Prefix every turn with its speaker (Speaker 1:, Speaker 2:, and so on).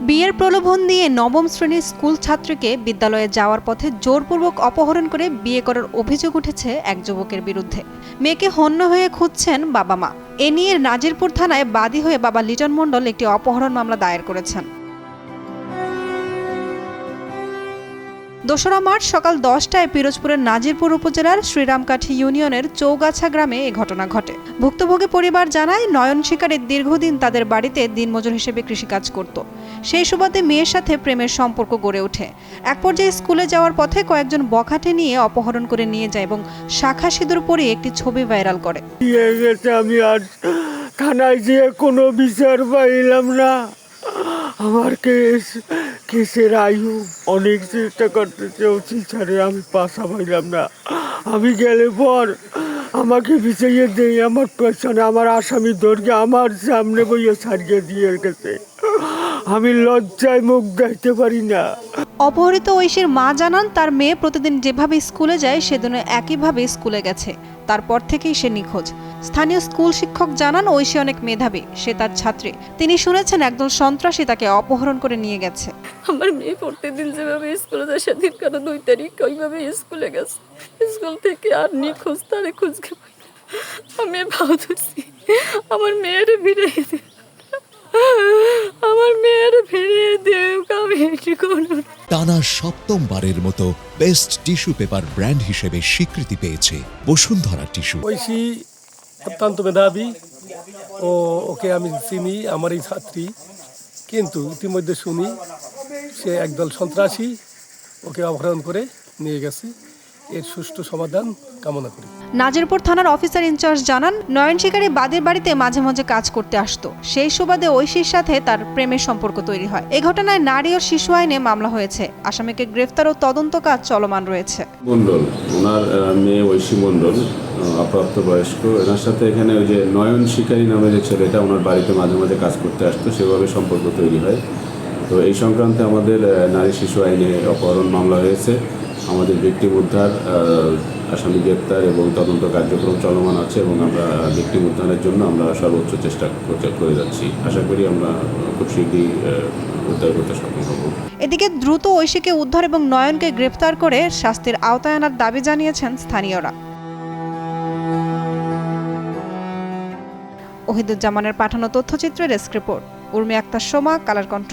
Speaker 1: বিয়ের প্রলোভন দিয়ে নবম শ্রেণীর স্কুল ছাত্রীকে বিদ্যালয়ে যাওয়ার পথে জোরপূর্বক অপহরণ করে বিয়ে করার অভিযোগ উঠেছে এক যুবকের বিরুদ্ধে। মেয়েকে হন্য হয়ে খুঁজছেন বাবা মা। এ নিয়ে নাজিরপুর থানায় বাদী হয়ে বাবা লিটন মণ্ডল একটি অপহরণ মামলা দায়ের করেছেন। ২রা মার্চ সকাল 10টায় পিরোজপুরের নাজিরপুর উপজেলার শ্রীরামকাঠি ইউনিয়নের চৌগাছা গ্রামে এ ঘটনা ঘটে। ভুক্তভোগী পরিবার জানায়, নয়ন শিকারী দীর্ঘদিন তাদের বাড়িতে দিনমজুর হিসেবে কৃষিকাজ করত। সেই সুবাদে মেয়ের সাথে প্রেমের সম্পর্ক গড়ে ওঠে। এক পর্যায়ে স্কুলে যাওয়ার পথে কয়েকজন বখাটে নিয়ে অপহরণ করে নিয়ে যায় এবং শাখা সিঁদুর পরিয়ে একটি ছবি ভাইরাল করে।
Speaker 2: আমি আর থানায় গিয়ে কোনো বিচার পাইলাম না। আমার কেসের আয়ু অনেক চেষ্টা করতেছে, ওসি ছাড়ে আমি পাশা পাইলাম না। আমি গেলে পর আমাকে বিচাইয়ে দেয়, আমার পেছনে আমার আসামি ধরকে আমার সামনে বইয়ে ছাড়িয়ে দিয়ে গেছে। আমি লজ্জায় মুখ দেখতে পারি না।
Speaker 1: অপহৃত ঐশীর মা জানান, তার মেয়ে প্রতিদিন যেভাবে স্কুলে যায় সেদিনও একইভাবে স্কুলে গেছে। তারপর থেকেই সে নিখোঁজ। স্থানীয় স্কুল শিক্ষক জানান, ঐশী অনেক মেধাবী, সে তার ছাত্রী। তিনি শুনেছেন একদল সন্ত্রাসী তাকে অপহরণ করে নিয়ে গেছে।
Speaker 3: আমার মেয়ে প্রতিদিন যেভাবে স্কুলে যায়, সেদিন কেন 2 তারিখ ওইভাবে স্কুলে গেছে। স্কুল থেকে আর নিখোঁজ, তারে খুঁজকে আমি ভাবতেছি আমার মেয়ের ফিরিয়ে দে, আমার মেয়ের ফিরিয়ে দেও।
Speaker 4: টানা 7মবারের মতো বেস্ট টিস্যু পেপার ব্র্যান্ড হিসেবে স্বীকৃতি পেয়েছে বসুন্ধরা টিস্যু।
Speaker 5: ঐশী অত্যন্ত মেধাবী ও ওকে আমি চিনি, আমারই ছাত্রী। কিন্তু ইতিমধ্যে শুনি সে একদল সন্ত্রাসী ওকে অপহরণ করে নিয়ে গেছে। এর সুষ্ঠু সমাধান কামনা করি।
Speaker 1: নাজিরপুর থানার অফিসার ইনচার্জ জানান, নয়ন শিকারী বাদীর বাড়িতে মাঝে মাঝে কাজ করতে আসতো। সেই সুবাদে ঐশীর সাথে তার প্রেমের সম্পর্ক তৈরি হয়। এই ঘটনায় নারী ও শিশু আইনে মামলা হয়েছে। আসামিকে গ্রেফতার ও তদন্ত কাজ চলমান রয়েছে।
Speaker 6: মণ্ডল, ওনার মেয়ে ঐশী মণ্ডল, অপ্রাপ্তবয়স্ক। এনার সাথে এখানে ওই যে নয়ন শিকারী নামে যে ছেলেটা ওনার বাড়িতে মাঝে মাঝে কাজ করতে আসতো, সেভাবে সম্পর্ক তৈরি হয়। তো এই সংক্রান্তে আমাদের নারী শিশু আইনে অপহরণ মামলা হয়েছে। আমাদের ভিকটিম উদ্ধার, আসামি গ্রেপ্তার এবং তদন্ত কার্যক্রম চলমান আছে এবং আমরা ভিকটিম উদ্ধারের জন্য আমরা সর্বোচ্চ চেষ্টা করে যাচ্ছি। আশা করি আমরা খুব শীঘ্রই উদ্ধার করতে সক্ষম হব।
Speaker 1: এদিকে দ্রুত ঐশীকে উদ্ধার এবং নয়নকে গ্রেফতার করে শাস্তির আওতায় আনার দাবি জানিয়েছেন স্থানীয়রা। ওহিদুজ্জামানের পাঠানো তথ্যচিত্রের ডেস্ক রিপোর্ট। উর্মি আক্তার সোমা, কালার কণ্ঠ।